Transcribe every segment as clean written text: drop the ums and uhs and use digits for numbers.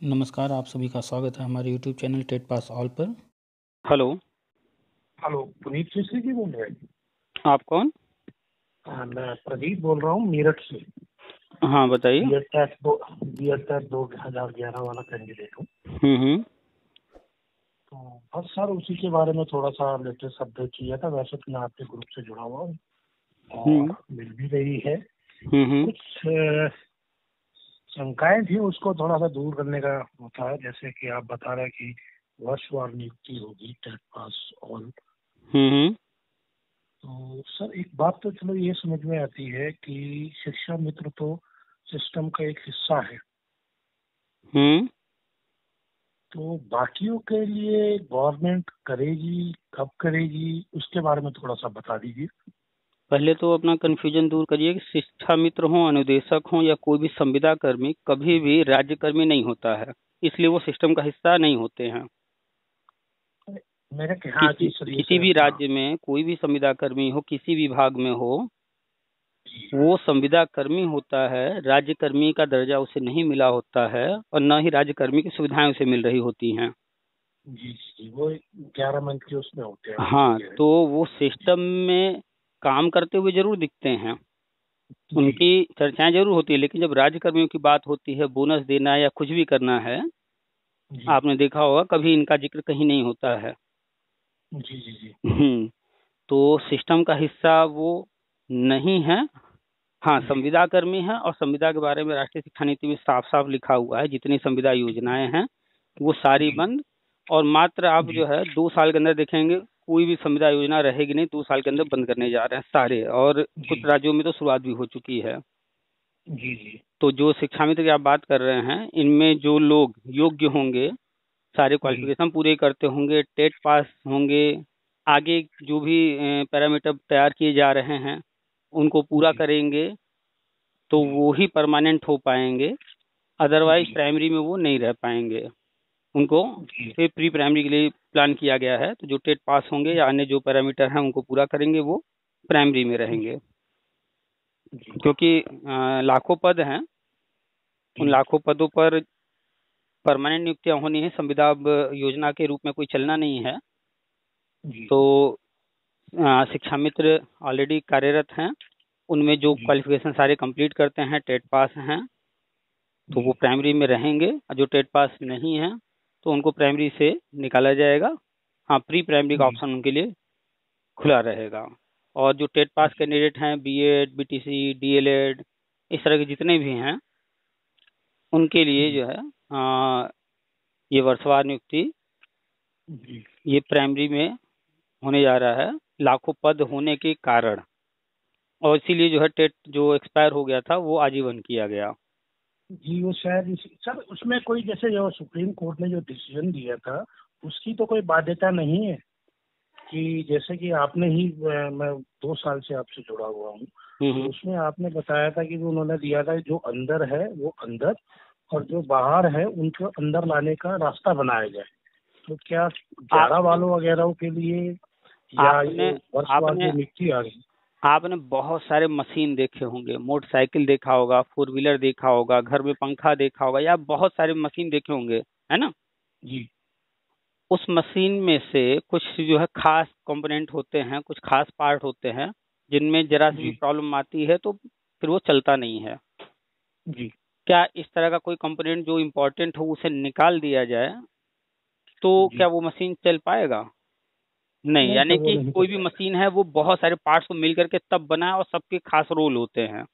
नमस्कार, आप सभी का स्वागत है हमारे YouTube channel TET pass all पर। हेलो। हेलो, पुनीत मिश्री जी बोल रहे हैं? आप कौन? मैं प्रदीप बोल रहा हूँ मेरठ से। हाँ, बताइए। बी एड टेट 2011 वाला कैंडिडेट हूँ। हम्म। तो बस सर उसी के बारे में थोड़ा सा लेटेस्ट अपडेट किया था। वैसे तो मैं आपके ग्रुप से जुड़ा हुआ हूँ हम्म। और मिल भी रही है। हम्म। कुछ शंकाएं थी, उसको थोड़ा सा दूर करने का होता है। जैसे कि आप बता रहे हैं कि वर्षवार नियुक्ति होगी टेट पास ऑल। हम्म। तो सर एक बात तो चलो ये समझ में आती है कि शिक्षा मित्र तो सिस्टम का एक हिस्सा है। हम्म। तो बाकियों के लिए गवर्नमेंट करेगी, कब करेगी, उसके बारे में थोड़ा सा बता दीजिए। पहले तो अपना कंफ्यूजन दूर करिए कि शिक्षा मित्र हो, अनुदेशक हो या कोई भी संविदा कर्मी कभी भी राज्य कर्मी नहीं होता है, इसलिए वो सिस्टम का हिस्सा नहीं होते हैं। मेरे हाँ जी सर, ये किसी सर, भी हाँ राज्य में कोई भी संविदा कर्मी हो, किसी विभाग में हो, वो संविदा कर्मी होता है। राज्य कर्मी का दर्जा उसे नहीं मिला होता है और न ही राज्य कर्मी की सुविधाएं उसे मिल रही होती हैं। जी जी, वो 11 मंथ के उसमें होते हैं, वो तो हाँ, ये है। तो वो सिस्टम में काम करते हुए जरूर दिखते हैं, जी उनकी चर्चाएं जरूर होती है, लेकिन जब राज्य कर्मियों की बात होती है, बोनस देना या कुछ भी करना है, जी आपने देखा होगा कभी इनका जिक्र कहीं नहीं होता है। जी जी जी तो सिस्टम का हिस्सा वो नहीं है। हाँ, जी संविदा कर्मी है और संविदा के बारे में राष्ट्रीय शिक्षा नीति में साफ साफ लिखा हुआ है, जितनी संविदा योजनाएं हैं वो सारी जी बंद। और मात्र आप जी जो है 2 साल के अंदर देखेंगे कोई भी संविदा योजना रहेगी नहीं, 2 साल के अंदर बंद करने जा रहे हैं सारे, और कुछ जी राज्यों में तो शुरुआत भी हो चुकी है। जी जी तो जो शिक्षा मित्र की आप बात कर रहे हैं, इनमें जो लोग योग्य होंगे, सारे जी क्वालिफिकेशन पूरे करते होंगे, टेट पास होंगे, आगे जो भी पैरामीटर तैयार किए जा रहे हैं उनको पूरा जी करेंगे, तो जी वो ही परमानेंट हो पाएंगे। अदरवाइज जी प्राइमरी में वो नहीं रह पाएंगे। उनको जी फिर प्री प्राइमरी के लिए प्लान किया गया है, तो जो टेट पास होंगे या अन्य जो पैरामीटर हैं उनको पूरा करेंगे वो प्राइमरी में रहेंगे। जी क्योंकि लाखों पद हैं, उन जी लाखों पदों पर परमानेंट नियुक्तियां होनी है। संविदा अब योजना के रूप में कोई चलना नहीं है। जी तो शिक्षा मित्र ऑलरेडी कार्यरत हैं, उनमें जो जी क्वालिफिकेशन सारे कंप्लीट करते हैं, टेट पास हैं, तो वो जी प्राइमरी में रहेंगे। और जो टेट पास नहीं है तो उनको प्राइमरी से निकाला जाएगा। हाँ, प्री प्राइमरी का जी ऑप्शन उनके लिए खुला रहेगा। और जो टेट पास जी कैंडिडेट हैं, बीएड, बीटीसी, डीएलएड, इस तरह के जितने भी हैं, उनके लिए जी जो है ये वर्षवार नियुक्ति जी ये प्राइमरी में होने जा रहा है, लाखों पद होने के कारण। और इसीलिए जो है टेट जो एक्सपायर हो गया था वो आजीवन किया गया। जी, वो शायद सर उसमें कोई, जैसे जो सुप्रीम कोर्ट ने जो डिसीजन दिया था उसकी तो कोई बाध्यता नहीं है कि जैसे कि आपने ही मैं 2 साल से आपसे जुड़ा हुआ हूँ। तो हम्म। उसमें आपने बताया था कि वो उन्होंने दिया था जो अंदर है वो अंदर और जो बाहर है उनको अंदर लाने का रास्ता बनाया जाए। तो क्या 11 आपने वालों वगैरह के लिए या आपने ये वर्षवार आपने जो नियुक्ति आ गई? आपने बहुत सारे मशीन देखे होंगे, मोटरसाइकिल देखा होगा, फोर व्हीलर देखा होगा, घर में पंखा देखा होगा, या बहुत सारे मशीन देखे होंगे, है ना? जी उस मशीन में से कुछ जो है खास कंपोनेंट होते हैं, कुछ खास पार्ट होते हैं, जिनमें जरा सी भी जी प्रॉब्लम आती है तो फिर वो चलता नहीं है। जी क्या इस तरह का कोई कंपोनेंट जो इम्पोर्टेंट हो उसे निकाल दिया जाए तो क्या जी वो मशीन चल पाएगा? नहीं, नहीं सर, यानी वो कि नहीं चल कोई भी पाएगा। मशीन है वो बहुत सारे पार्ट्स को मिल करके तब बना है और सबके खास रोल होते हैं,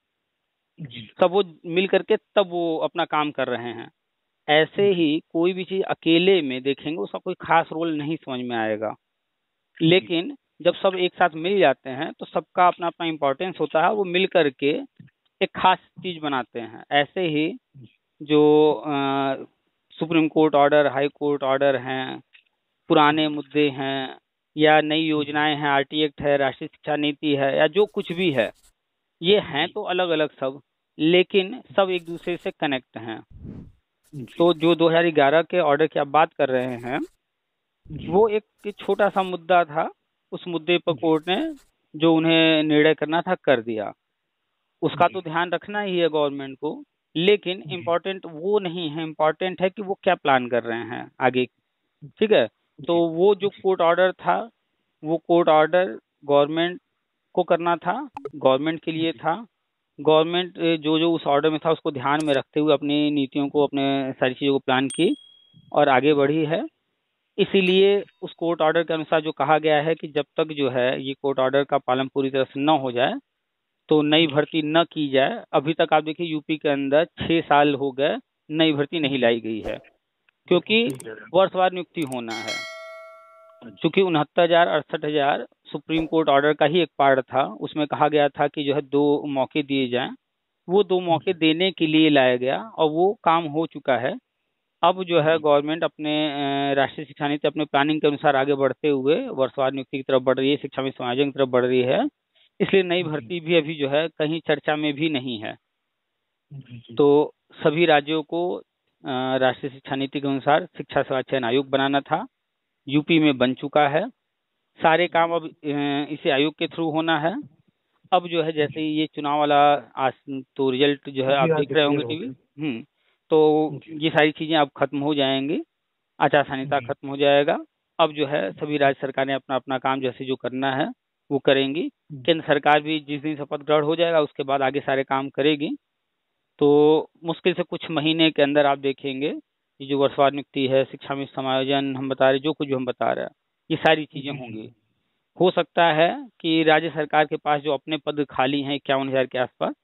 जी सब वो मिल करके तब वो अपना काम कर रहे हैं। ऐसे जी ही कोई भी चीज अकेले में देखेंगे उसका कोई खास रोल नहीं समझ में आएगा। जी लेकिन जब सब एक साथ मिल जाते हैं तो सबका अपना अपना इम्पोर्टेंस होता है, वो मिल करके एक खास चीज बनाते हैं। ऐसे ही जो supreme court order, high court order हैं, पुराने मुद्दे हैं, या नई जी योजनाएं हैं, आरटी एक्ट है, राष्ट्रीय शिक्षा नीति है, या जो कुछ भी है, ये हैं जी तो अलग अलग सब, लेकिन सब एक दूसरे से कनेक्ट हैं। जी तो जो 2011 के ऑर्डर की आप बात कर रहे हैं, जी वो एक छोटा सा मुद्दा था। उस मुद्दे पर जी कोर्ट ने जो उन्हें निर्णय करना था कर दिया। उसका जी तो ध्यान रखना ही है गवर्नमेंट को लेकिन जी इम्पोर्टेंट वो नहीं है, इम्पोर्टेंट है कि वो क्या प्लान कर रहे हैं आगे। ठीक है, तो जी वो जो जी कोर्ट ऑर्डर था, वो कोर्ट ऑर्डर गवर्नमेंट को करना था, गवर्नमेंट के लिए जी था। गवर्नमेंट जो जो उस ऑर्डर में था उसको ध्यान में रखते हुए अपनी नीतियों को, अपने सारी चीज़ों को प्लान की और आगे बढ़ी है। इसीलिए उस कोर्ट ऑर्डर के अनुसार जो कहा गया है कि जब तक जो है ये कोर्ट ऑर्डर का पालन पूरी तरह से न हो जाए तो नई जी भर्ती न की जाए। अभी तक आप देखिए यूपी के अंदर 6 साल हो गए, नई भर्ती नहीं जी, लाई गई है, बिल्कुल क्योंकि सही कह रहे वर्षवार नियुक्ति होना है। हैं। जी क्योंकि 69,000 68,000 सुप्रीम कोर्ट ऑर्डर का ही एक पार्ट था, उसमें कहा गया था कि जो है 2 मौके दिए जाएं। वो 2 मौके जी देने के लिए लाया गया और वो काम हो चुका है। अब जो है जी गवर्नमेंट अपने राष्ट्रीय शिक्षा नीति, अपने प्लानिंग के अनुसार आगे बढ़ते हुए वर्षवार नियुक्ति की तरफ बढ़ रही है, शिक्षा में समायोजन की तरफ बढ़ रही है। इसलिए नई जी भर्ती भी अभी जो है कहीं चर्चा में भी नहीं है। जी जी तो सभी राज्यों को राष्ट्रीय शिक्षा नीति के अनुसार शिक्षा सेवा चयन आयोग बनाना था। यूपी में बन चुका है। सारे काम अब इसी आयोग के थ्रू होना है। अब जो है जैसे जी ही ये चुनाव वाला आज तो रिजल्ट जो है आप जी आज देख रहे होंगे डिक्लेयर हो टीवी। गए। तो जी ये सारी चीजें अब खत्म हो जाएंगी, आचार संहिता जी खत्म हो जाएगा। अब जो है सभी राज्य सरकारें अपना अपना काम जैसे जो करना है वो करेंगी। केंद्र सरकार भी जिस दिन शपथ ग्रहण हो जाएगा उसके बाद आगे सारे काम करेगी। तो मुश्किल से कुछ महीने के अंदर आप देखेंगे ये जो वर्षवार नियुक्ति है, शिक्षा में समायोजन हम बता रहे, जो कुछ भी हम बता रहे हैं, ये सारी चीजें जी जी होंगी। हो सकता है कि राज्य सरकार के पास जो अपने पद खाली हैं 51,000 के आसपास,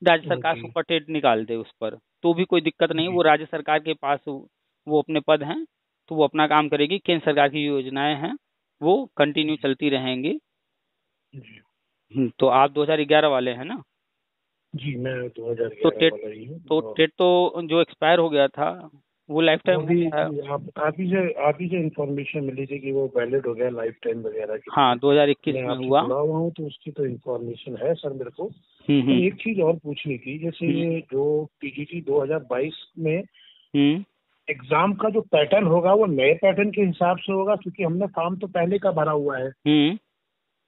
राज्य सरकार ओके सुपर टेट निकाल दे उस पर, तो भी कोई दिक्कत नहीं। जी वो राज्य सरकार के पास वो अपने पद हैं, तो वो अपना काम करेगी। केंद्र सरकार की योजनाएं हैं वो कंटिन्यू जी चलती रहेंगी। जी तो आप 2011 वाले हैं ना? जी मैं तो 2011 टेट वाला ही हूँ। तो और टेट तो जो एक्सपायर हो गया था वो लाइफ वो टाइम हो भी गया है। आप ही से इंफॉर्मेशन मिली थी कि वो वैलिड हो गया लाइफ टाइम वगैरह के हाँ, लिए। 2021 मैं में आपसे हुआ। जुड़ा हुआ हूँ तो उसकी तो इंफॉर्मेशन है सर मेरे को। हम्म। पर एक चीज और पूछनी थी, जैसे हम्म। ये जो टीजीटी 2022 में हम्म। एग्जाम का जो पैटर्न होगा वो नए पैटर्न के हिसाब से होगा, क्योंकि हमने फॉर्म तो पहले का भरा हुआ है हम्म।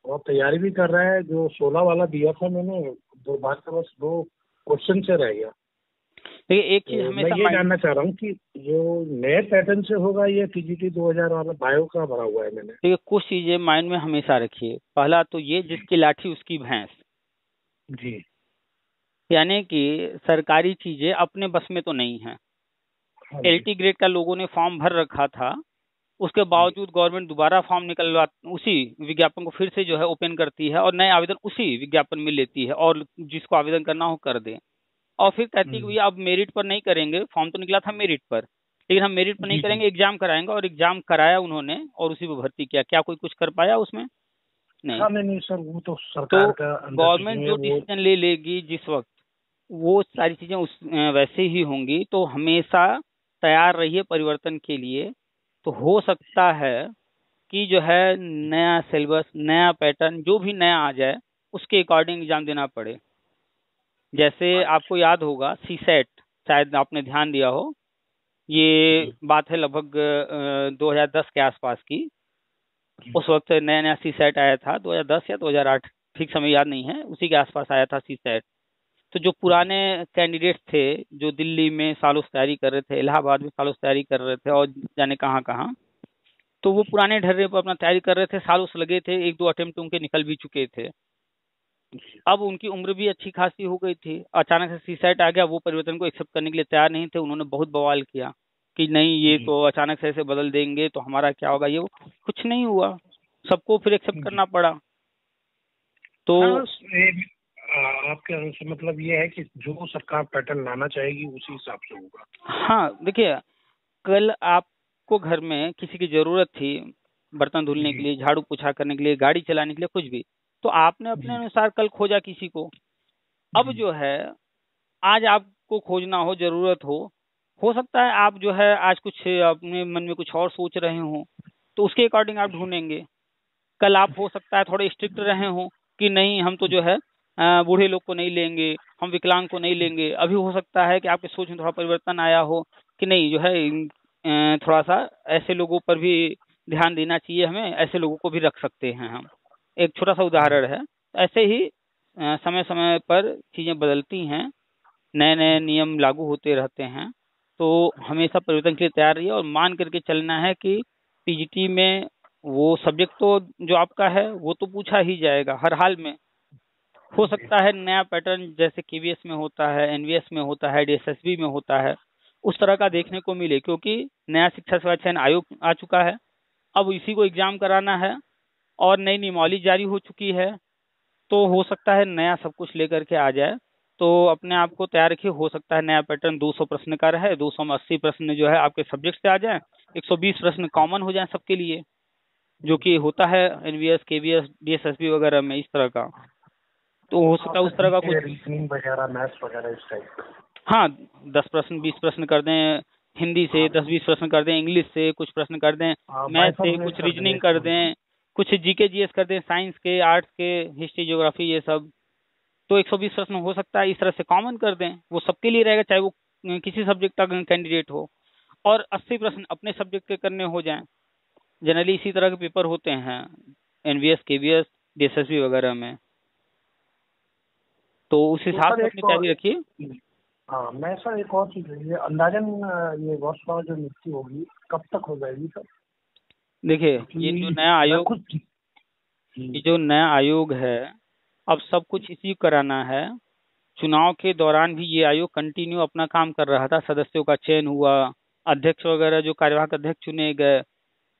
और तैयारी भी कर रहा है। जो 16 वाला दिया था मैंने, दो बार का बस दो क्वेश्चन से रह गया। देखिए एक चीज तो मैं हमेशा ये माइंड, जानना चाह रहा हूँ कि जो नए पैटर्न से होगा ये टीजीटी 2000 वाला बायो का भरा हुआ है मैंने। देखिए कुछ चीजें माइंड में हमेशा रखिए। पहला तो ये, जी जिसकी लाठी उसकी भैंस। जी यानी कि सरकारी चीजें अपने बस में तो नहीं है। हाँ जी एलटी ग्रेड का लोगों ने फॉर्म भर रखा था, उसके जी बावजूद गवर्नमेंट दोबारा फॉर्म निकलवा, उसी विज्ञापन को फिर से जो है ओपन करती है और नए आवेदन उसी विज्ञापन में लेती है और जिसको आवेदन करना हो कर दे। और फिर कहती है कि हम्म, भैया अब मेरिट पर नहीं करेंगे, फॉर्म तो निकला था मेरिट पर, लेकिन हम मेरिट पर नहीं जी जी करेंगे, एग्जाम कराएंगे। और एग्जाम कराया उन्होंने और उसी पर भर्ती किया। क्या कोई कुछ कर पाया उसमें? नहीं। हाँ नहीं नहीं सर, वो तो तो सरकार का अंदर चीजें गवर्नमेंट हैं जो वो। डिसीजन ले लेगी जिस वक्त, वो सारी चीजें उस वैसे ही होंगी। तो हमेशा तैयार रहिए परिवर्तन के लिए। तो हो सकता है कि जो है नया सिलेबस, नया पैटर्न, जो भी नया आ जाए उसके अकॉर्डिंग एग्जाम देना पड़े। जैसे आपको अच्छा याद होगा सी सेट, शायद आपने ध्यान दिया हो, ये जी बात है लगभग 2010 के आसपास की। जी उस वक्त नया नया सी सेट आया था, 2010 या 2008, ठीक समय याद नहीं है, उसी के आसपास आया था सी सेट। तो जो जी पुराने कैंडिडेट्स थे, जो दिल्ली में सालों से तैयारी कर रहे थे, इलाहाबाद में सालों से तैयारी कर रहे थे और जाने कहाँ कहाँ, तो वो पुराने ढर्रे पर अपना तैयारी कर रहे थे, सालों से लगे थे, एक दो अटेम्प्ट उनके निकल भी चुके थे। अब उनकी उम्र भी अच्छी खासी हो गई थी, अचानक से सी सेट आ गया। वो परिवर्तन को एक्सेप्ट करने के लिए तैयार नहीं थे। उन्होंने बहुत बवाल किया कि नहीं ये जी तो अचानक से ऐसे बदल देंगे तो हमारा क्या होगा, ये वो। कुछ नहीं हुआ, सबको फिर एक्सेप्ट जी करना पड़ा। तो हाँ ये आपके से मतलब ये है कि जो सरकार पैटर्न लाना चाहेगी उसी हिसाब से होगा। हाँ देखिए, कल आपको घर में किसी की जरूरत थी बर्तन धुलने के जी लिए, झाड़ू पोछा करने के लिए, गाड़ी चलाने के लिए, कुछ भी, तो आपने अपने जी अनुसार कल खोजा किसी को। अब जी जो है आज आपको खोजना हो, जरूरत हो सकता है आप जो है आज कुछ अपने मन में कुछ और सोच रहे हो, तो उसके अकॉर्डिंग आप ढूंढेंगे। कल आप हो सकता है थोड़े स्ट्रिक्ट रहे हो कि नहीं हम तो जो है बूढ़े लोग को नहीं लेंगे, हम विकलांग को नहीं लेंगे। अभी हो सकता है कि आपके सोच में थोड़ा परिवर्तन आया हो कि नहीं जो है थोड़ा सा ऐसे लोगों पर भी ध्यान देना चाहिए, हमें ऐसे लोगों को भी रख सकते हैं हम। एक छोटा सा जी उदाहरण है। ऐसे ही समय समय पर चीजें बदलती हैं। नए नए नियम लागू होते रहते हैं, तो हमेशा परिवर्तन के लिए तैयार रहिए और मान करके चलना है कि पीजीटी में वो सब्जेक्ट तो जो आपका है वो तो पूछा ही जाएगा हर हाल में। हो सकता है नया पैटर्न जैसे केवीएस में होता है, एनवीएस में होता है, डीएसएसबी में होता है, उस तरह का देखने को मिले, क्योंकि नया शिक्षा सेवा चयन आयोग आ चुका है, अब इसी को एग्जाम कराना है और नई नियमावली जारी हो चुकी है। तो हो सकता है नया सब कुछ लेकर के आ जाए, तो अपने आप को तैयार रखिए। हो सकता है नया पैटर्न 200 प्रश्न का रहे, 200 में 80 प्रश्न जो है आपके सब्जेक्ट से आ जाए, 120 प्रश्न कॉमन हो जाए सबके लिए, जो कि होता है एनवीएस केवीएस डीएसएसबी वगैरह में इस तरह का। तो हो सकता है उस तरह का कुछ रीजनिंग वगैरह, मैथ्स वगैरह इस टाइप का। हाँ, 10 प्रश्न 20 प्रश्न कर दें हिंदी से, 10-20 प्रश्न कर दें इंग्लिश से, कुछ प्रश्न कर दें मैथ से, कुछ रीजनिंग कर दें, कुछ जीके जीएस कर दें, साइंस के, आर्ट्स के, हिस्ट्री ज्योग्राफी ये सब। तो 120 प्रश्न हो सकता है इस तरह से कॉमन कर दें, वो सबके लिए रहेगा, चाहे वो किसी सब्जेक्ट का कैंडिडेट हो। और 80 प्रश्न अपने सब्जेक्ट के करने हो जाएं। जनरली इसी तरह के पेपर होते हैं एनवीएस केवीएस डीएसएसबी वगैरह में, तो उस हिसाब से अपनी तैयारी रखिए। हाँ, मैं सर एक और चीज है, अंदाजन ये वर्षवार जो नियुक्ति होगी कब तक हो जाएगी सर? देखिए ये जो नया आयोग है, अब सब कुछ इसी कराना है। चुनाव के दौरान भी ये आयोग कंटिन्यू अपना काम कर रहा था, सदस्यों का चयन हुआ, अध्यक्ष वगैरह जो कार्यवाहक अध्यक्ष चुने गए।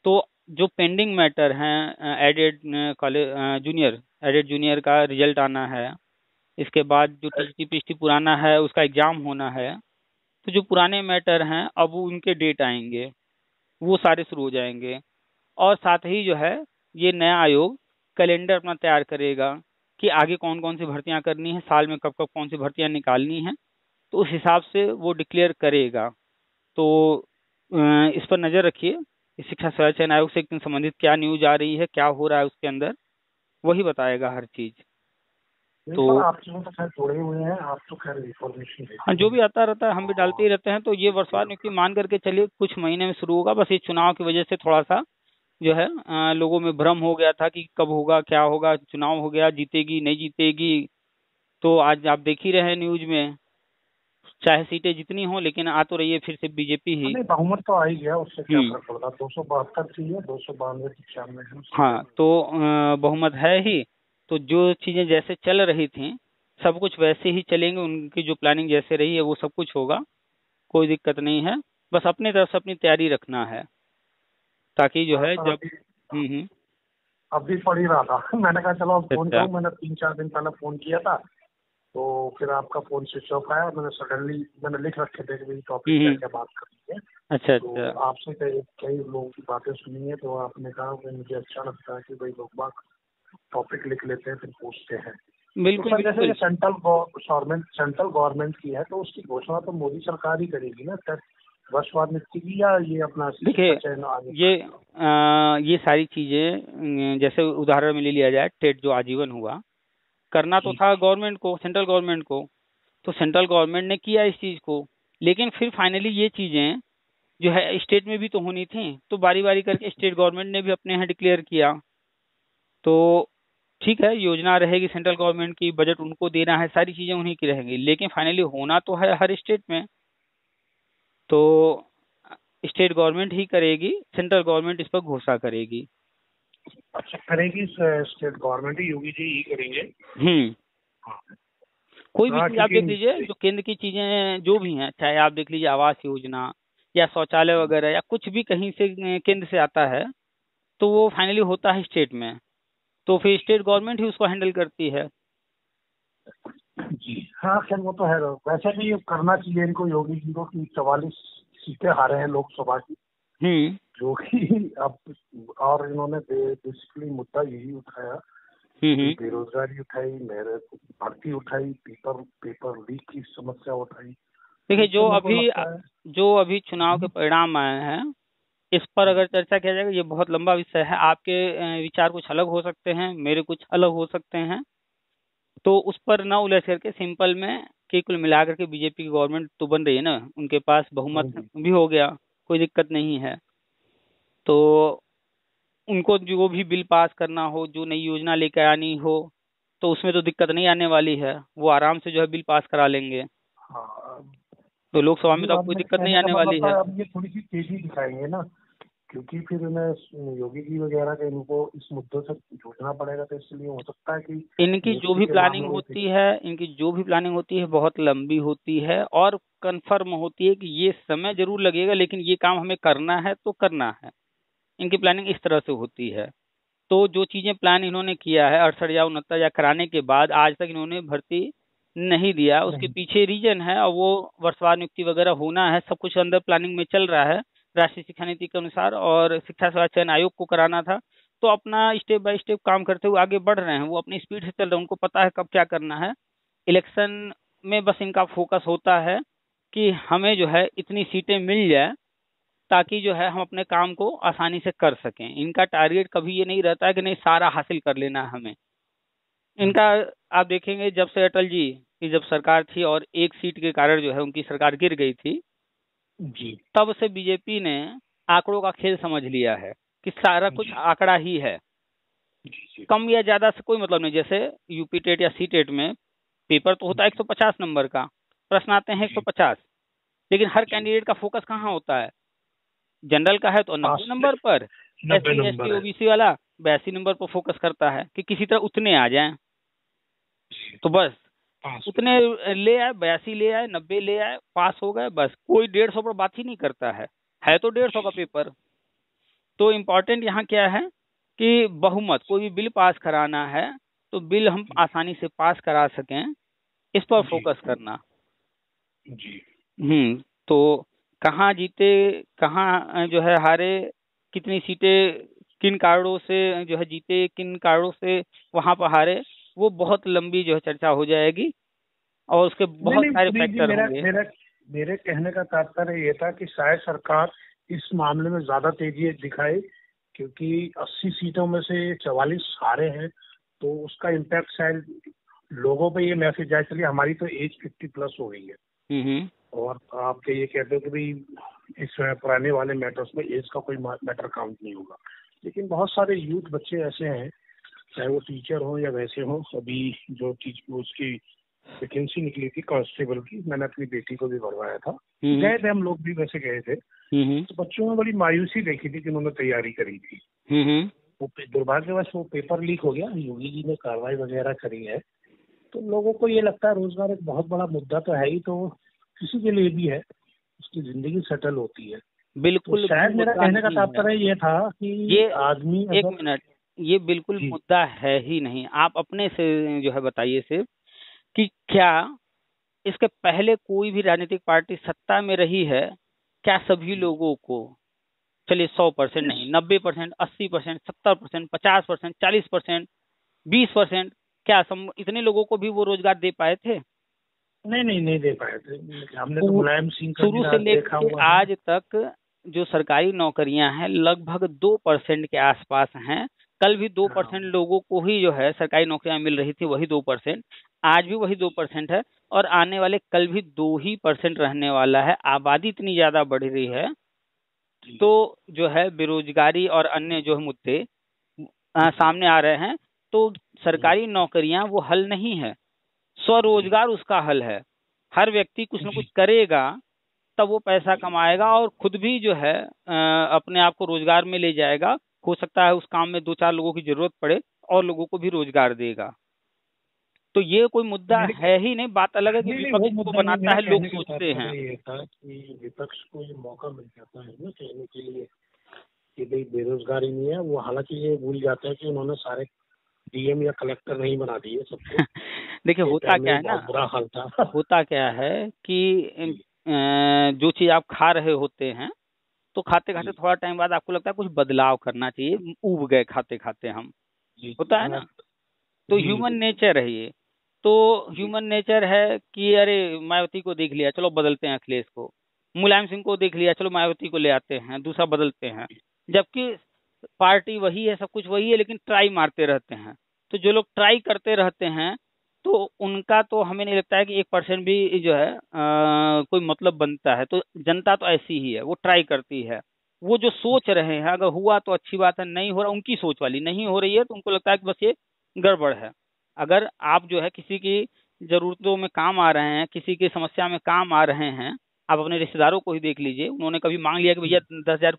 तो जो पेंडिंग मैटर हैं, aided college junior, aided junior का रिजल्ट आना है, इसके बाद जो टीजीटी पीजीटी पुराना है उसका एग्जाम होना है, तो जो पुराने मैटर हैं अब उनके डेट आएंगे, वो सारे शुरू हो जाएंगे। और साथ ही जो है ये नया आयोग कैलेंडर अपना तैयार करेगा कि आगे कौन कौन सी भर्तियां करनी है, साल में कब कब कौन सी भर्तियां निकालनी है, तो उस हिसाब से वो डिक्लेयर करेगा। तो इस पर नज़र रखिए, इस शिक्षा सेवा चयन आयोग से संबंधित क्या न्यूज आ रही है, क्या हो रहा है उसके अंदर, वही बताएगा हर चीज। तो आप तो खैर जुड़े हुए हैं, आप तो खैर इन्फॉर्मेशन देते हाँ, जो भी आता रहता है हम भी डालते ही रहते हैं। तो ये वर्षवार नियुक्ति मान करके चलिए कुछ महीने में शुरू होगा, बस ये चुनाव की वजह से थोड़ा सा जो है लोगों में भ्रम हो गया था कि कब होगा क्या होगा, चुनाव हो गया, जीतेगी नहीं जीतेगी। तो आज आप देख ही रहे हैं न्यूज में, चाहे सीटें जितनी हो लेकिन आ तो रही है फिर से बीजेपी ही। नहीं, बहुमत तो आ ही गया, उससे क्या फर्क पड़ता, 272 चाहिए, 292 95 है। हाँ, तो बहुमत है ही। तो जो चीजें जैसे चल रही थी सब कुछ वैसे ही चलेंगे, उनकी जो प्लानिंग जैसे रही है वो सब कुछ होगा, कोई दिक्कत नहीं है। बस अपनी तरफ से अपनी तैयारी रखना है, ताकि जो है जब अभी पढ़ ही रहा था मैंने कहा चलो अब फोन करूं, मैंने 3-4 दिन पहले फोन किया था, तो फिर आपका फोन स्विच ऑफ आया, मैंने सडनली लिख रखे थे कि टॉपिक क्या क्या बात करनी है। अच्छा तो आपसे कई लोगों की बातें सुनी है, तो आपने कहा कि मुझे अच्छा लगता है कि भाई लोग बाग टॉपिक लिख लेते हैं फिर पूछते हैं। बिल्कुल, तो जैसे सेंट्रल गवर्नमेंट की है, तो उसकी घोषणा तो मोदी सरकार ही करेगी ना सर, वर्षवार नियुक्ति की, या ये अपना देखिए ये सारी चीजें जैसे उदाहरण में ले लिया जाए, टेट जो आजीवन हुआ, करना तो था गवर्नमेंट को, सेंट्रल गवर्नमेंट को, तो सेंट्रल गवर्नमेंट ने किया इस चीज को। लेकिन फिर फाइनली ये चीजें जो है स्टेट में भी तो होनी थी, तो बारी बारी करके स्टेट गवर्नमेंट ने भी अपने यहाँ डिक्लेयर किया। तो ठीक है, योजना रहेगी सेंट्रल गवर्नमेंट की, बजट उनको देना है, सारी चीजें उन्हीं की रहेंगी, लेकिन फाइनली होना तो है हर स्टेट में। तो स्टेट गवर्नमेंट ही करेगी, सेंट्रल गवर्नमेंट इस पर घोषणा करेगी। अच्छा, करेगी स्टेट गवर्नमेंट ही, योगी जी ही करेंगे। कोई भी चीज आप देख लीजिए, जो केंद्र की चीजें जो भी हैं, चाहे आप देख लीजिए आवास योजना या शौचालय वगैरह या कुछ भी कहीं से केंद्र से आता है, तो वो फाइनली होता है स्टेट में, तो फिर स्टेट गवर्नमेंट ही उसको हैंडल करती है। जी हाँ, खैर वो तो है, वैसे भी करना चाहिए इनको, योगी जी को, की 44 सीटें हारे हैं लोकसभा की, जो कि अब, और इन्होंने बेसिकली मुद्दा यही उठाया, बेरोजगारी उठाई, भर्ती उठाई, पेपर लीक की समस्या उठाई। देखिए जो अभी चुनाव के परिणाम आए हैं, इस पर अगर चर्चा किया जाएगा, ये बहुत लंबा विषय है। आपके विचार कुछ अलग हो सकते हैं, मेरे कुछ अलग हो सकते हैं, तो उस पर ना उलझ करके सिंपल में कि कुल मिलाकर के बीजेपी की गवर्नमेंट तो बन रही है ना, उनके पास बहुमत भी हो गया, कोई दिक्कत नहीं है। तो उनको जो भी बिल पास करना हो, जो नई योजना लेकर आनी हो, तो उसमें तो दिक्कत नहीं आने वाली है, वो आराम से जो है बिल पास करा लेंगे। हाँ, तो लोकसभा में ये तो अब आपको मेरे दिक्कत नहीं कहने का आने वाली मतलब है। है अब ये थोड़ी सी तेजी दिखाएंगे ना, क्योंकि फिर इन्हें योगी जी वगैरह के इनको इस मुद्दों से जूझना पड़ेगा, तो इसलिए हो सकता है कि इनकी जो नियुक्ति भी के प्लानिंग मामलों में होती है, इनकी जो भी प्लानिंग होती है बहुत लंबी होती है और कंफर्म होती है कि ये समय जरूर लगेगा लेकिन ये काम हमें करना है तो करना है। इनकी प्लानिंग इस तरह से होती है। तो जो चीजें प्लान इन्होंने किया है 68 या 69 या कराने के बाद आज तक इन्होंने भर्ती नहीं दिया, उसके नहीं। पीछे रीजन है और वो वर्षवार नियुक्ति वगैरह होना है, सब कुछ अंदर प्लानिंग में चल रहा है राष्ट्रीय शिक्षा नीति के अनुसार और शिक्षा सेवा चयन आयोग को कराना था। तो अपना स्टेप बाय स्टेप काम करते हुए आगे बढ़ रहे हैं, वो अपनी स्पीड से चल रहे हैं, उनको पता है कब क्या करना है। इलेक्शन में बस इनका फोकस होता है कि हमें जो है इतनी सीटें मिल जाए ताकि जो है हम अपने काम को आसानी से कर सकें। इनका टारगेट कभी ये नहीं रहता है कि नहीं सारा हासिल कर लेना है हमें। इनका आप देखेंगे जब से अटल जी की जब सरकार थी और एक सीट के कारण जो है उनकी सरकार गिर गई थी, जी तब से बीजेपी ने आंकड़ों का खेल समझ लिया है कि सारा कुछ जी आंकड़ा ही है, जी जी। कम या ज्यादा से कोई मतलब नहीं। जैसे यूपी टेट या सी टेट में पेपर तो होता है 150 नंबर का, प्रश्न आते हैं जी 150, लेकिन हर जी। कैंडिडेट का फोकस कहाँ होता है? जनरल का है तो 90 पास नंबर पर, 90 SC ST नंबर है। ओबीसी वाला 82 नंबर पर फोकस करता है कि किसी तरह उतने आ जाएं। जी, तो बस पास हो उतने ले आए, 82 ले आए, 90 ले आए, पास हो गए, बस कोई 150 पर बात ही नहीं करता है तो 150 का जी पेपर। तो इम्पोर्टेंट यहाँ क्या है कि बहुमत, कोई भी बिल पास कराना है तो बिल हम आसानी से पास करा सकें, इस पर जी फोकस करना। जी। तो कहाँ जीते, कहाँ जो है हारे, कितनी सीटें किन कारणों से जो है जीते, किन कारणों से वहां पर हारे, वो बहुत लंबी जो है चर्चा हो जाएगी और उसके नहीं बहुत नहीं, सारे पुनीत जी, फैक्टर मेरा होंगे। मेरा मेरे कहने का तात्पर्य ये था कि शायद सरकार इस मामले में ज्यादा तेजी दिखाए, क्योंकि 80 सीटों में से 44 हारे हैं, तो उसका इम्पैक्ट शायद लोगों पे ये मैसेज जाए, चलिए हमारी तो एज 50+ हो गई है, हम्म। और आप तो ये कहते हो कि भाई इस पुराने वाले मैटर्स में एज का कोई मैटर काउंट नहीं होगा, लेकिन बहुत सारे यूथ बच्चे ऐसे हैं, चाहे वो टीचर हो या वैसे हो। अभी जो उसकी वैकेंसी निकली थी कांस्टेबल की, मैंने अपनी बेटी को भी भरवाया था, गए थे हम लोग भी, वैसे गए थे, हम्म। तो बच्चों में बड़ी मायूसी देखी थी कि उन्होंने तैयारी करी थी। हम्म। वो दुर्भाग्यवश वो पेपर लीक हो गया, योगी जी ने कार्रवाई वगैरह करी है, तो लोगों को ये लगता है रोजगार एक बहुत बड़ा मुद्दा तो है ही, तो किसी के लिए भी है, उसकी जिंदगी सेटल होती है। तो बिल्कुल भी शायद मेरा मुद्दा कहने का नहीं है तात्पर्य ये था कि ये। आदमी एक अगर। मिनट, ये बिल्कुल जी मुद्दा है ही नहीं। आप अपने से जो है बताइए सिर्फ कि क्या इसके पहले कोई भी राजनीतिक पार्टी सत्ता में रही है, क्या सभी लोगों को, चलिए 100% नहीं, 90%, 80%, 70%, 50%, 40%, 20%, क्या इतने लोगों को भी वो रोजगार दे पाए थे? नहीं नहीं, नहीं दे पाए थे। हमने तो मुलायम सिंह का शुरू भी से राज देखा लेकर हुआ है। आज तक जो सरकारी नौकरियां हैं लगभग 2% के आसपास हैं। कल भी 2% हाँ लोगों को ही जो है सरकारी नौकरियां मिल रही थी, वही 2%, आज भी वही 2% है और आने वाले कल भी 2% रहने वाला है। आबादी इतनी ज्यादा बढ़ रही है जी तो जो है बेरोजगारी और अन्य जो मुद्दे जी सामने आ रहे हैं। तो जी सरकारी नौकरियां वो हल नहीं है, जी स्वरोजगार उसका हल है। हर व्यक्ति कुछ न कुछ जी करेगा तब वो पैसा जी। कमाएगा और खुद भी जो है अपने आप को रोजगार में ले जाएगा। हो सकता है उस काम में दो चार लोगों की जरूरत पड़े और लोगों को भी रोजगार देगा। तो ये कोई मुद्दा मेरे है ही नहीं। बात अलग है कि नहीं नहीं, विपक्ष वो इसको मुद्दा नहीं, बनाता मेरा है, लोग कहने का सोचते हैं। तात्पर्य ये था कि विपक्ष को ये मौका मिल जाता है ना कहने के लिए कि भाई बेरोजगारी नहीं है, वो हालांकि ये भूल जाते हैं कि उन्होंने सारे डीएम या कलेक्टर नहीं बना दिए सबको, देखिए एक होता टाइम क्या में है ना, बहुत बुरा हाल था। होता क्या है कि जी जो चीज आप खा रहे होते हैं तो खाते खाते जी थोड़ा टाइम बाद आपको लगता है कुछ बदलाव करना चाहिए, ऊब गए खाते खाते हम, जी जी। होता है हाँ ना। तो जी ह्यूमन बिल्कुल। नेचर है ये। तो जी ह्यूमन नेचर है कि अरे मायावती को देख लिया, चलो बदलते हैं अखिलेश को, मुलायम सिंह को देख लिया, चलो मायावती को ले आते हैं, दूसरा बदलते हैं। जबकि पार्टी वही है, सब कुछ वही है, लेकिन ट्राई मारते रहते हैं। तो जो लोग ट्राई करते रहते हैं तो उनका तो हमें नहीं लगता है कि 1% भी जो है कोई मतलब बनता है। तो जनता तो ऐसी ही है, वो ट्राई करती है। वो जो सोच रहे हैं अगर हुआ तो अच्छी बात है, नहीं हो रहा उनकी सोच वाली, नहीं हो रही है तो उनको लगता है कि बस ये गड़बड़ है। अगर आप जो है किसी की जरूरतों में काम आ रहे हैं, किसी की समस्या में काम आ रहे हैं, आप अपने रिश्तेदारों को ही देख लीजिए, उन्होंने कभी मांग लिया कि भैया 10,000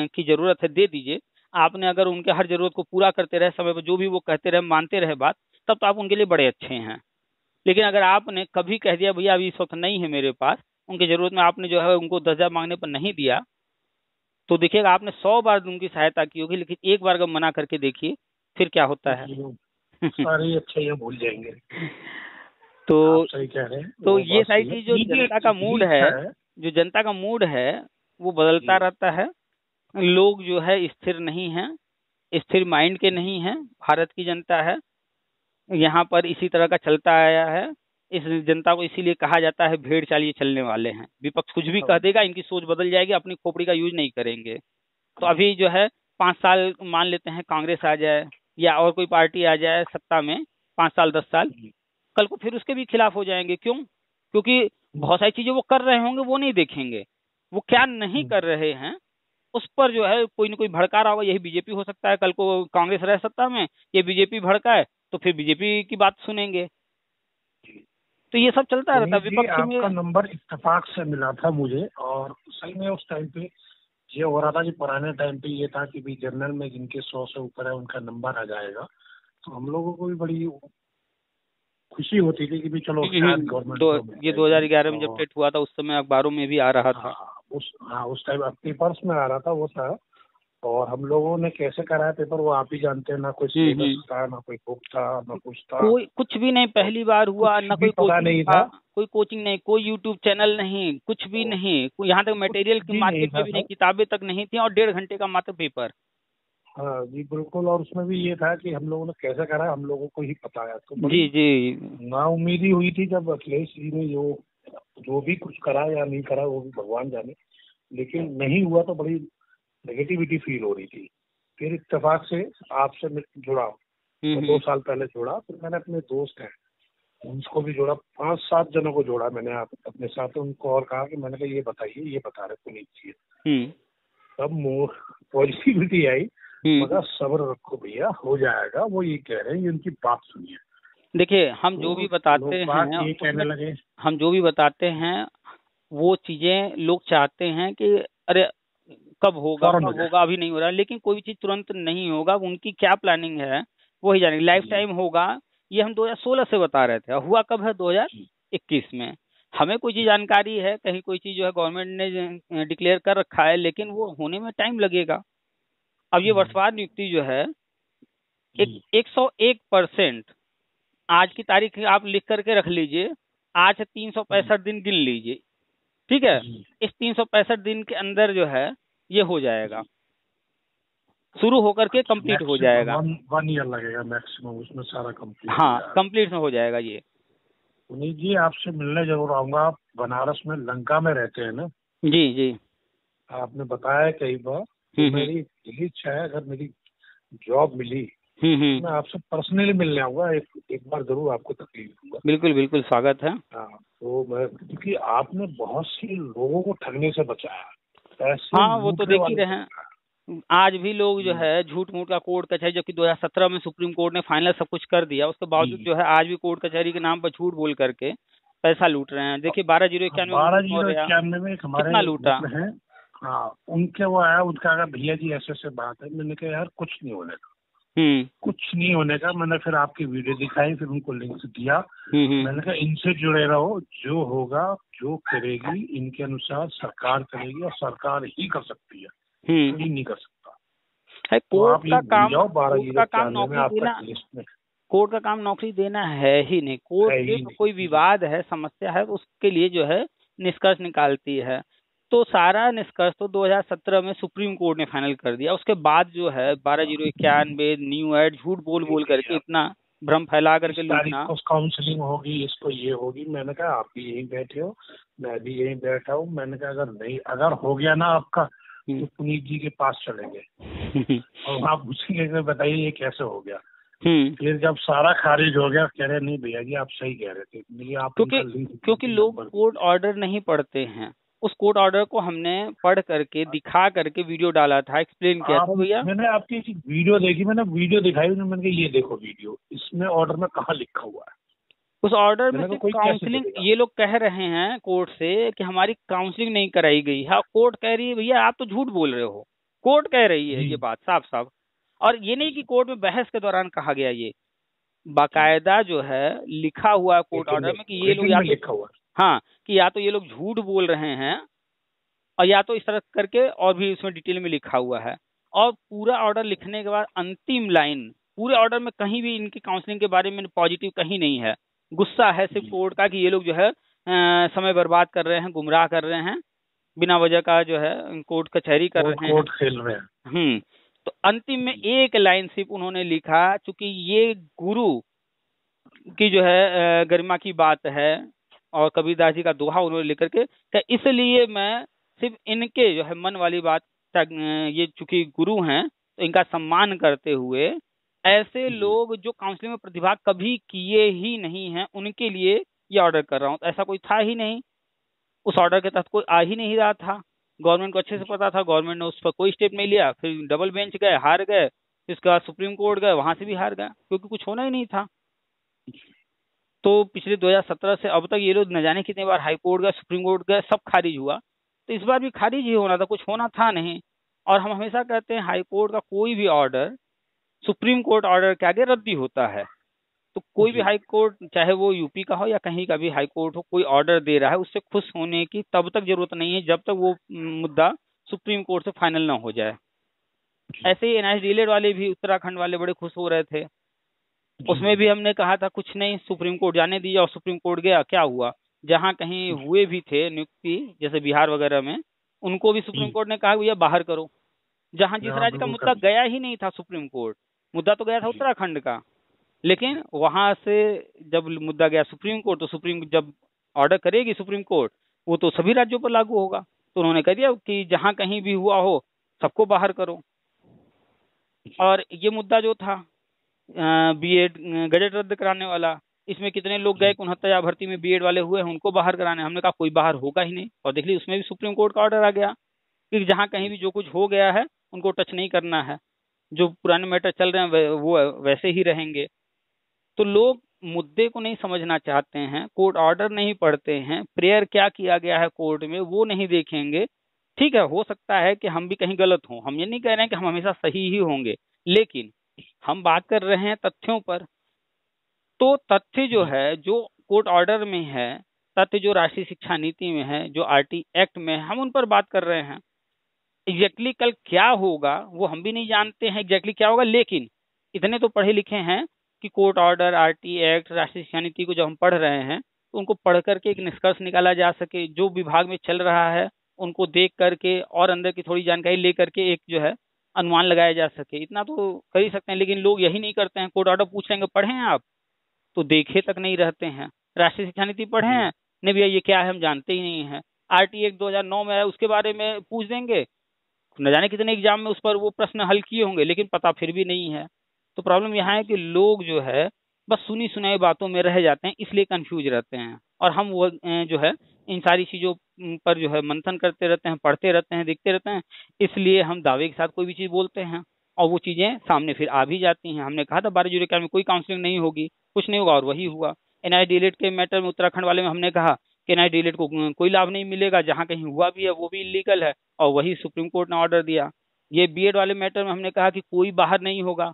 की जरूरत है दे दीजिए, आपने अगर उनके हर जरूरत को पूरा करते रहे, समय पर जो भी वो कहते रहे मानते रहे बात, तब तो आप उनके लिए बड़े अच्छे हैं। लेकिन अगर आपने कभी कह दिया भैया अभी इस वक्त नहीं है मेरे पास, उनकी जरूरत में आपने जो है उनको 10,000 मांगने पर नहीं दिया, तो देखिएगा आपने 100 बार उनकी सहायता की होगी, लेकिन एक बार अगर मना करके देखिए फिर क्या होता है। सारे अच्छे ये भूल जाएंगे। तो आप सही कह रहे हैं। तो ये सारी चीज जो जनता का मूड है, जो जनता का मूड है वो बदलता रहता है। लोग जो है स्थिर नहीं है, स्थिर माइंड के नहीं है। भारत की जनता है, यहाँ पर इसी तरह का चलता आया है। इस जनता को इसीलिए कहा जाता है भेड़ चालिए चलने वाले हैं। विपक्ष कुछ भी कह देगा, इनकी सोच बदल जाएगी, अपनी खोपड़ी का यूज नहीं करेंगे। तो अभी जो है 5 साल मान लेते हैं कांग्रेस आ जाए या और कोई पार्टी आ जाए सत्ता में, 5 साल 10 साल, कल को फिर उसके भी खिलाफ हो जाएंगे। क्यों? क्योंकि बहुत सारी चीजें वो कर रहे होंगे, वो नहीं देखेंगे, वो क्या नहीं कर रहे हैं उस पर जो है कोई ना कोई भड़का रहा होगा। यही बीजेपी हो सकता है, कल को कांग्रेस रहे सत्ता में, ये बीजेपी भड़काए तो फिर बीजेपी की बात सुनेंगे। तो ये सब चलता रहता है विपक्ष में। आपका नंबर इत्तेफाक से मिला था मुझे, और सही में उस टाइम पे ये हो रहा था कि पुराने टाइम पे ये था कि भी जनरल में जिनके 100 से ऊपर है उनका नंबर आ जाएगा, तो हम लोगों को भी बड़ी खुशी होती थी कि भी चलो गवर्नमेंट। ये 2011 में जब टेट हुआ था उस समय अखबारों में भी आ रहा था। उस टाइम पेपर्स में आ रहा था वो था। और हम लोगों ने कैसे कराया पेपर वो आप ही जानते हैं, ना कोई सिलेबस था, ना कोई बुक था, ना कुछ था, कोई कुछ भी नहीं, पहली बार हुआ, ना कोई कोचिंग था, कोई कोचिंग नहीं, कोई यूट्यूब चैनल नहीं, कुछ भी नहीं। यहाँ तक मटेरियल की मार्केट में भी नहीं, किताबें तक नहीं थी, और 1.5 घंटे का मात्र पेपर। हाँ जी बिल्कुल। और उसमें भी ये था कि हम लोगों ने कैसे करा हम लोगों को ही पता है। तो जी जी, नाउम्मीदी हुई थी जब अखिलेश जी ने जो भी कुछ करा या नहीं करा वो भी भगवान जाने, लेकिन नहीं हुआ तो बड़ी नेगेटिविटी फील हो रही थी। फिर इत्तेफाक से आपसे जुड़ा, तो 2 साल पहले जुड़ा, फिर मैंने अपने दोस्त हैं उनको भी जोड़ा, 5-7 जनों को जोड़ा मैंने अपने साथ, उनको और कहा कि मैंने कहा ये बताइए, ये बता रहे पुनीत जी। तब पॉजिटिविटी आई, मगर सब्र रखो भैया हो जाएगा, वो ये कह रहे हैं, ये उनकी बात सुनिए। देखिए हम जो भी बताते हैं, ये कहने लगे, हम जो भी बताते हैं वो चीजें लोग चाहते हैं कि अरे कब होगा अभी नहीं हो रहा, लेकिन कोई भी चीज तुरंत नहीं होगा। उनकी क्या प्लानिंग है वही जानेंगे। लाइफ टाइम होगा, ये हम 2016 से बता रहे थे, हुआ कब है 2021 में। हमें कोई चीज जानकारी है, कहीं कोई चीज जो है गवर्नमेंट ने डिक्लेयर कर रखा है, लेकिन वो होने में टाइम लगेगा। अब ये वर्षवार नियुक्ति जो है 101%, आज की तारीख आप लिख करके रख लीजिए, आज 365 दिन गिन लीजिए, ठीक है। इस 365 दिन के अंदर जो है ये हो जाएगा, शुरू होकर के कंप्लीट हो जाएगा। 1 ईयर लगेगा मैक्सिमम, उसमें सारा कंप्लीट। हाँ कंप्लीट में हो जाएगा ये। पुनीत जी आपसे मिलने जरूर आऊंगा। आप बनारस में लंका में रहते हैं ना? जी जी, आपने बताया कई बार। तो मेरी यही इच्छा है, अगर मेरी जॉब मिली मैं आपसे पर्सनली मिलने आऊंगा, एक बार जरूर आपको तकलीफ दूंगा। बिल्कुल बिल्कुल, स्वागत है। हाँ तो मैं, क्योंकि आपने बहुत सी लोगों को ठगने से बचाया। हाँ वो तो देख ही रहे हैं, आज भी लोग जो है झूठ मूठ का कोर्ट कचहरी, जबकि 2017 में सुप्रीम कोर्ट ने फाइनल सब कुछ कर दिया, उसके बावजूद जो है आज भी कोर्ट कचहरी के नाम पर झूठ बोल करके पैसा लूट रहे हैं। देखिए 12,091 में कितना लूटा है। हाँ उनके वो आया, उनका अगर भैया जी ऐसे बात है, मैंने कहा यार कुछ नहीं होने का, कुछ नहीं होने का। मैंने फिर आपकी वीडियो दिखाई, फिर उनको लिंक दिया, मैंने कहा इनसे जुड़े रहो, जो होगा जो करेगी इनके अनुसार सरकार करेगी, और सरकार ही कर सकती है, कोई नहीं कर सकता। कोर्ट का काम नौकरी देना है ही नहीं। कोर्ट में कोई विवाद है, समस्या है, उसके लिए जो है निष्कर्ष निकालती है। तो सारा निष्कर्ष तो 2017 में सुप्रीम कोर्ट ने फाइनल कर दिया। उसके बाद जो है 12,091 न्यू एड झूठ बोल करके इतना भ्रम फैला करके लूटना। काउंसलिंग होगी, इसको ये होगी। मैंने कहा आप भी यहीं बैठे हो, मैं भी यहीं बैठा हूँ। मैंने कहा अगर हो गया ना आपका, तो पुनीत जी के पास चलेंगे और आप पूछेंगे बताइए ये कैसे हो गया। फिर जब सारा खारिज हो गया, कह रहे नहीं भैया जी आप सही कह रहे थे। आप क्योंकि लोग कोर्ट ऑर्डर नहीं पढ़ते हैं। उस कोर्ट ऑर्डर को हमने पढ़ करके दिखा करके वीडियो डाला था, एक्सप्लेन किया था भैया। मैंने आपकी वीडियो देखी, मैंने वीडियो दिखाई, मैंने कहा ये देखो वीडियो, इसमें ऑर्डर में कहाँ लिखा हुआ है। उस ऑर्डर में मैंने कहा सिर्फ कोई कैसे काउंसलिंग, देगा? ये लोग कह रहे हैं कोर्ट से कि हमारी काउंसलिंग नहीं कराई गई है। कोर्ट कह रही है भैया आप तो झूठ बोल रहे हो, कोर्ट कह रही है जी ये बात साफ साफ। और ये नहीं कि कोर्ट में बहस के दौरान कहा गया, ये बाकायदा जो है लिखा हुआ है कोर्ट ऑर्डर में कि ये लोग रिटन या में तो, लिखा हुआ हाँ, कि या तो ये लोग झूठ बोल रहे हैं और या तो इस तरह करके, और भी उसमें डिटेल में लिखा हुआ है। और पूरा ऑर्डर लिखने के बाद अंतिम लाइन पूरे ऑर्डर में कहीं भी इनकी काउंसलिंग के बारे में पॉजिटिव कहीं नहीं है। गुस्सा है सिर्फ जी। कोर्ट का कि ये लोग जो है समय बर्बाद कर रहे हैं, गुमराह कर रहे हैं, बिना वजह का जो है कोर्ट कचहरी कर रहे हैं। कोर्ट खेल रहे हैं। तो अंतिम में एक लाइन सिर्फ उन्होंने लिखा, चूंकि ये गुरु की जो है गरिमा की बात है और कबीरदास जी का दोहा उन्होंने लिख करके, कि इसलिए मैं सिर्फ इनके जो है मन वाली बात, ये चूंकि गुरु हैं तो इनका सम्मान करते हुए ऐसे लोग जो काउंसलिंग में प्रतिभाग कभी किए ही नहीं हैं उनके लिए ये ऑर्डर कर रहा हूँ। तो ऐसा कोई था ही नहीं, उस ऑर्डर के तहत कोई आ ही नहीं रहा था। गवर्नमेंट को अच्छे से पता था, गवर्नमेंट ने उस पर कोई स्टेप नहीं लिया। फिर डबल बेंच गए, हार गए, इसके बाद सुप्रीम कोर्ट गए, वहां से भी हार गए क्योंकि कुछ होना ही नहीं था। तो पिछले 2017 से अब तक ये लोग न जाने कितने बार हाई कोर्ट गए, सुप्रीम कोर्ट गए, सब खारिज हुआ। तो इस बार भी खारिज ही होना था, कुछ होना था नहीं। और हम हमेशा कहते हैं हाई कोर्ट का कोई भी ऑर्डर सुप्रीम कोर्ट ऑर्डर के आगे रद्दी होता है। तो कोई भी हाई कोर्ट, चाहे वो यूपी का हो या कहीं का भी हाई कोर्ट हो, कोई ऑर्डर दे रहा है उससे खुश होने की तब तक जरूरत नहीं है जब तक वो मुद्दा सुप्रीम कोर्ट से फाइनल ना हो जाए। ऐसे ही एनआईएस डीलेड वाले भी, उत्तराखंड वाले बड़े खुश हो रहे थे। उसमें भी हमने कहा था कुछ नहीं, सुप्रीम कोर्ट जाने दीजिए, और सुप्रीम कोर्ट गया, क्या हुआ? जहाँ कहीं हुए भी थे नियुक्ति, जैसे बिहार वगैरह में, उनको भी सुप्रीम कोर्ट ने कहा भैया बाहर करो। जहाँ जिस राज्य का मुद्दा गया ही नहीं था सुप्रीम कोर्ट, मुद्दा तो गया था उत्तराखंड का, लेकिन वहां से जब मुद्दा गया सुप्रीम कोर्ट, तो सुप्रीम जब ऑर्डर करेगी सुप्रीम कोर्ट, वो तो सभी राज्यों पर लागू होगा। तो उन्होंने कह दिया कि जहां कहीं भी हुआ हो सबको बाहर करो। और ये मुद्दा जो था बीएड गजट रद्द कराने वाला, इसमें कितने लोग गए 69,000 भर्ती में बीएड वाले हुए हैं, उनको बाहर कराने। हमने कहा कोई बाहर होगा ही नहीं, और देख ली उसमें भी सुप्रीम कोर्ट का ऑर्डर आ गया कि जहां कहीं भी जो कुछ हो गया है उनको टच नहीं करना है, जो पुराने मैटर चल रहे हैं वो वैसे ही रहेंगे। तो लोग मुद्दे को नहीं समझना चाहते हैं, कोर्ट ऑर्डर नहीं पढ़ते हैं, प्रेयर क्या किया गया है कोर्ट में वो नहीं देखेंगे। ठीक है, हो सकता है कि हम भी कहीं गलत हों, हम ये नहीं कह रहे हैं कि हम हमेशा सही ही होंगे, लेकिन हम बात कर रहे हैं तथ्यों पर। तो तथ्य जो है, जो कोर्ट ऑर्डर में है, तथ्य जो राष्ट्रीय शिक्षा नीति में है, जो आरटी एक्ट में है, हम उन पर बात कर रहे हैं। एग्जैक्टली कल क्या होगा वो हम भी नहीं जानते हैं एग्जैक्टली क्या होगा, लेकिन इतने तो पढ़े लिखे हैं कि कोर्ट ऑर्डर, आरटी एक्ट, राष्ट्रीय शिक्षा नीति को जब हम पढ़ रहे हैं तो उनको पढ़ करके एक निष्कर्ष निकाला जा सके, जो विभाग में चल रहा है उनको देख करके और अंदर की थोड़ी जानकारी ले करके एक जो है अनुमान लगाया जा सके। इतना तो कर ही सकते हैं, लेकिन लोग यही नहीं करते हैं। कोर्ट ऑर्डर पूछ लेंगे पढ़े हैं आप, तो देखे तक नहीं रहते हैं। राष्ट्रीय शिक्षा नीति पढ़े हैं, नहीं भैया ये क्या है हम जानते ही नहीं है। आरटी एक्ट 2009 में है, उसके बारे में पूछ देंगे, न जाने कितने एग्जाम में उस पर वो प्रश्न हल किए होंगे, लेकिन पता फिर भी नहीं है। तो प्रॉब्लम यहाँ है कि लोग जो है बस सुनी सुनाई बातों में रह जाते हैं, इसलिए कंफ्यूज रहते हैं। और हम वो जो है इन सारी चीजों पर जो है मंथन करते रहते हैं, पढ़ते रहते हैं, देखते रहते हैं, इसलिए हम दावे के साथ कोई भी चीज बोलते हैं और वो चीजें सामने फिर आ भी जाती हैं। हमने कहा था 12 जुलाई में कोई काउंसलिंग नहीं होगी, कुछ नहीं होगा, और वही हुआ। एनआई डीलेट के मैटर में उत्तराखंड वाले में हमने कहा कि एनआई डीलेट को कोई लाभ नहीं मिलेगा, जहाँ कहीं हुआ भी है वो भी इलीगल है, और वही सुप्रीम कोर्ट ने ऑर्डर दिया। ये बीएड वाले मैटर में हमने कहा कि कोई बाहर नहीं होगा,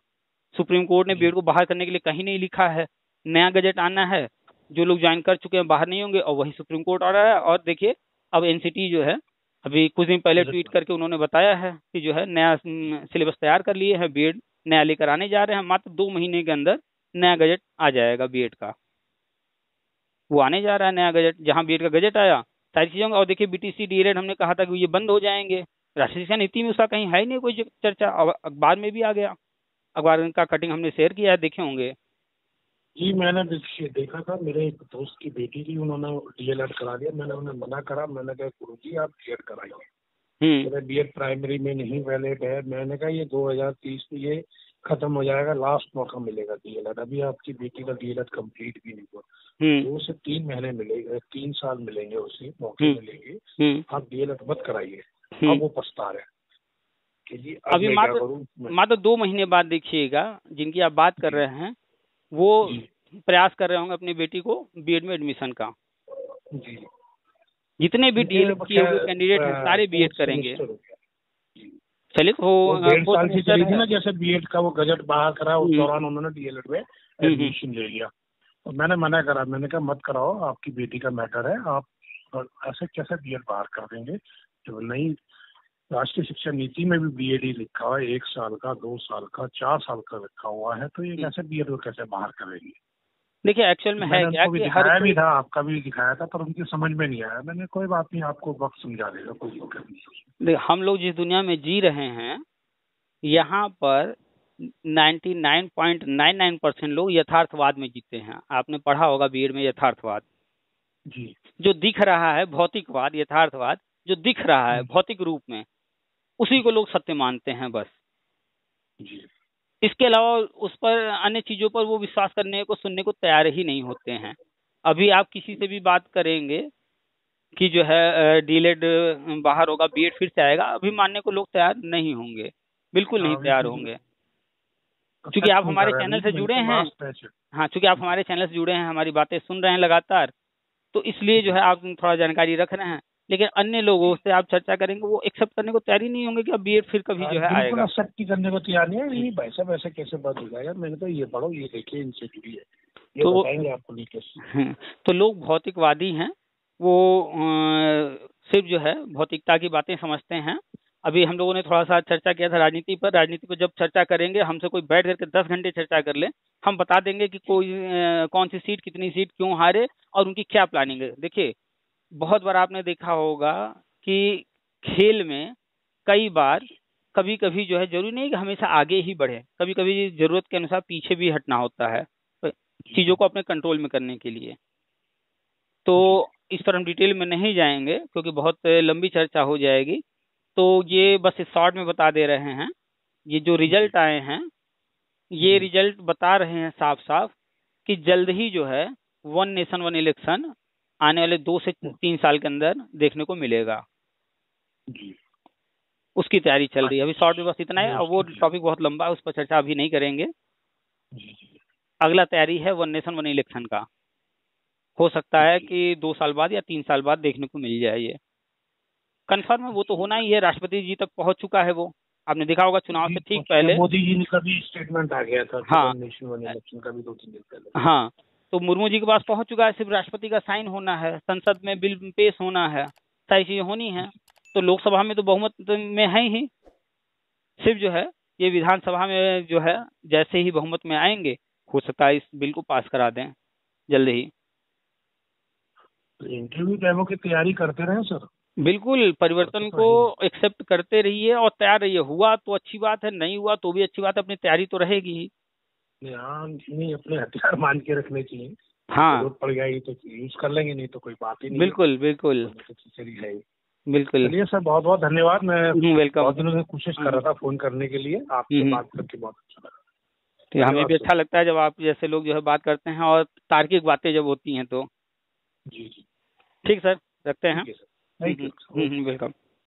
सुप्रीम कोर्ट ने बीएड को बाहर करने के लिए कहीं नहीं लिखा है, नया गजट आना है, जो लोग ज्वाइन कर चुके हैं बाहर नहीं होंगे, और वही सुप्रीम कोर्ट ऑर्डर है। और देखिए अब एनसीटी जो है अभी कुछ दिन पहले ट्वीट करके उन्होंने बताया है कि जो है नया सिलेबस तैयार कर लिए हैं, बीएड नया लेकर आने जा रहे हैं, मात्र 2 महीने के अंदर नया गजट आ जाएगा बीएड का, वो आने जा रहा है नया गजट। जहाँ बीएड का गजट आया सारी चीजों का, और देखिए बीटीसी डीएलएड हमने कहा था कि ये बंद हो जाएंगे, राष्ट्रीय शिक्षा नीति में उसका कहीं है ही नहीं कोई चर्चा, अखबार में भी आ गया, अखबार का कटिंग हमने शेयर किया है, देखे होंगे। जी मैंने देखा था, मेरे एक दोस्त की बेटी थी, उन्होंने डीएलएड करा दिया। मैंने उन्हें मना करा, मैंने कहा गुरुजी आप बीएड कराइए। मेरे बीएड प्राइमरी में नहीं वैलिड है। मैंने कहा ये 2030 में ये खत्म हो जाएगा, लास्ट मौका मिलेगा डीएलएड। अभी आपकी बेटी का डीएलएड कंप्लीट भी नहीं हुआ, 2 से 3 महीने मिलेंगे, 3 साल मिलेंगे, उसे मौके मिलेंगे, आप डीएलएड मत कराइए। अब वो पछता रहे कि जी अब अभी मात्र 2 महीने बाद देखिएगा, जिनकी आप बात कर रहे हैं वो प्रयास कर रहे होंगे अपनी बेटी को बीएड में एडमिशन का। जी। जितने भी ये डीएलएड किए हुए कैंडिडेट हैं सारे बीएड करेंगे। चलिए तो वो 1.5 साल से चली थी ना, है। जैसे बीएड का वो गजट बाहर करा, उस दौरान उन्होंने डीएलएड में एडमिशन ले लिया। तो मैंने मना करा, मैंने कहा मत कराओ, आपकी बेटी का मैटर है, आप ऐसे कैसे बीएड बाहर कर देंगे। जो नई राष्ट्रीय शिक्षा नीति में भी बीएड ही लिखा हुआ है, 1 साल का, 2 साल का, 4 साल का लिखा हुआ है, तो ये कैसे बीएड को कैसे बाहर करेंगे। देखिए एक्चुअल में है क्या कि दिखाया भी था, आपका भी दिखाया था, पर उनकी समझ में नहीं आया। मैंने कोई बात नहीं, आपको वक्त समझा देगा, कोई दिक्कत नहीं। हम लोग जिस दुनिया में जी रहे हैं यहाँ पर 99.99% लोग यथार्थवाद में जीते हैं। आपने पढ़ा होगा बीएड में यथार्थवाद जी। जो दिख रहा है, भौतिकवाद, यथार्थवाद जो दिख रहा है भौतिक रूप में, उसी को लोग सत्य मानते हैं बस। जी। इसके अलावा उस पर अन्य चीजों पर वो विश्वास करने को, सुनने को तैयार ही नहीं होते हैं। अभी आप किसी से भी बात करेंगे कि जो है डीएलएड बाहर होगा, बीएड फिर से आएगा, अभी मानने को लोग तैयार नहीं होंगे, बिल्कुल नहीं तैयार होंगे। क्योंकि आप हमारे चैनल से जुड़े हैं, हाँ चूंकि आप हमारे चैनल से जुड़े हैं, हमारी बातें सुन रहे हैं लगातार, तो इसलिए जो है आप थोड़ा जानकारी रख रहे हैं। लेकिन अन्य लोगों से आप चर्चा करेंगे, वो एक्सेप्ट करने को तैयार ही नहीं होंगे कि अब बीएड फिर कभी जो है आएगा। एक्सेप्ट करने को तैयार नहीं है। नहीं भाई साहब, ऐसे कैसे बात हो जाएगा। मैंने तो ये पढ़ो, ये देखिए, इनसे जुड़ी है, ये तो बताएंगे आपको नहीं। तो लोग भौतिकवादी हैं, वो सिर्फ जो है भौतिकता की बातें समझते हैं। अभी हम लोगों ने थोड़ा सा चर्चा किया था राजनीति पर। राजनीति पर जब चर्चा करेंगे, हमसे कोई बैठ करके 10 घंटे चर्चा कर ले, हम बता देंगे कि कोई कौन सी सीट, कितनी सीट क्यों हारे और उनकी क्या प्लानिंग है। देखिए बहुत बार आपने देखा होगा कि खेल में कई बार कभी कभी जो है जरूरी नहीं कि हमेशा आगे ही बढ़े, कभी कभी जरूरत के अनुसार पीछे भी हटना होता है चीजों को अपने कंट्रोल में करने के लिए। तो इस पर हम डिटेल में नहीं जाएंगे क्योंकि बहुत लंबी चर्चा हो जाएगी। तो ये बस इस शॉर्ट में बता दे रहे हैं, ये जो रिजल्ट आए हैं ये रिजल्ट बता रहे हैं साफ साफ कि जल्द ही जो है वन नेशन वन इलेक्शन आने वाले 2 से 3 साल के अंदर देखने को मिलेगा। उसकी तैयारी चल रही है। अभी शॉर्ट में बस इतना है, और वो टॉपिक बहुत लंबा है, उस पर चर्चा अभी नहीं करेंगे। अगला तैयारी है वन नेशन वन इलेक्शन का। हो सकता है कि 2 साल बाद या 3 साल बाद देखने को मिल जाए। ये कंफर्म है, वो तो होना ही है। राष्ट्रपति जी तक पहुंच चुका है वो, आपने देखा होगा चुनाव से ठीक पहले मोदी जी का भी स्टेटमेंट आ गया था। हाँ, नेशन वन इलेक्शन का भी 2-3 दिन पहले। हाँ, तो मुर्मू जी के पास पहुंच चुका है। सिर्फ राष्ट्रपति का साइन होना है, संसद में बिल पेश होना है, सारी चीजें होनी है। तो लोकसभा में तो बहुमत में है ही, सिर्फ जो है ये विधानसभा में जो है जैसे ही बहुमत में आएंगे, हो सकता है इस बिल को पास करा दें जल्द ही। इंटरव्यू डेमो की तैयारी करते रहे सर। बिल्कुल, परिवर्तन को एक्सेप्ट करते रहिए और तैयार रहिए। हुआ तो अच्छी बात है, नहीं हुआ तो भी अच्छी बात है, अपनी तैयारी तो रहेगी ही। नहीं, अपने हथियार मान के रखने चाहिए। हाँ, जरूरत पड़ जाएगी तो यूज कर लेंगे, नहीं तो कोई बात ही नहीं। बिल्कुल बिल्कुल बिल्कुल। चलिए सर, बहुत बहुत धन्यवाद। मैं वेलकम। बहुत दिनों से कोशिश कर रहा था फोन करने के लिए, आपसे बात करके बहुत अच्छा लगा। तो हमें भी अच्छा लगता है जब आप जैसे लोग जो है बात करते हैं और तार्किक बातें जब होती हैं तो। जी जी, ठीक सर, रखते हैं। Thank you. वेलकम।